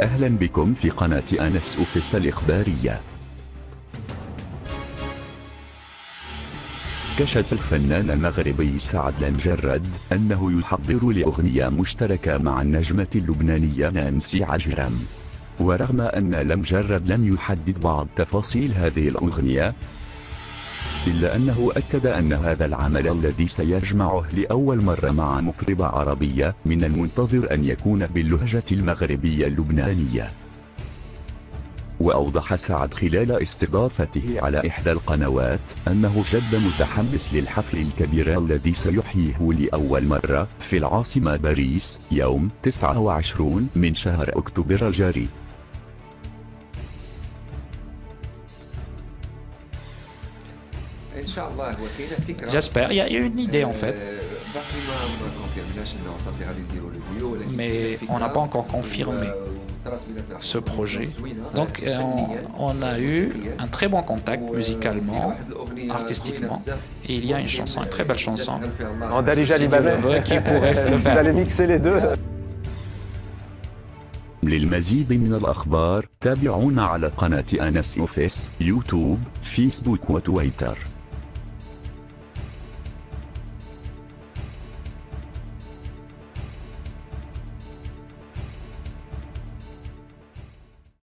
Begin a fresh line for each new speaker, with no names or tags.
أهلا بكم في قناة أنس أوفيس الإخبارية. كشف الفنان المغربي سعد المجرد أنه يحضر لأغنية مشتركة مع النجمة اللبنانية نانسي عجرم. ورغم أن المجرد لم يحدد بعض تفاصيل هذه الأغنية، إلا أنه أكد أن هذا العمل الذي سيجمعه لأول مرة مع مطربة عربية من المنتظر أن يكون باللهجة المغربية اللبنانية. وأوضح سعد خلال استضافته على إحدى القنوات أنه جد متحمس للحفل الكبير الذي سيحييه لأول مرة في العاصمة باريس يوم 29 من شهر أكتوبر الجاري.
J'espère, il y a une idée en fait, mais on n'a pas encore confirmé ce projet. Donc on a eu un très bon contact musicalement, artistiquement, et il y a une chanson, une très belle chanson
En Dalija libanais
qui pourrait le
Vous
faire.
allez mixer les deux.
للمزيد من الأخبار تابعونا على قناة أنس أوفيس يوتيوب، فيسبوك وتويتر.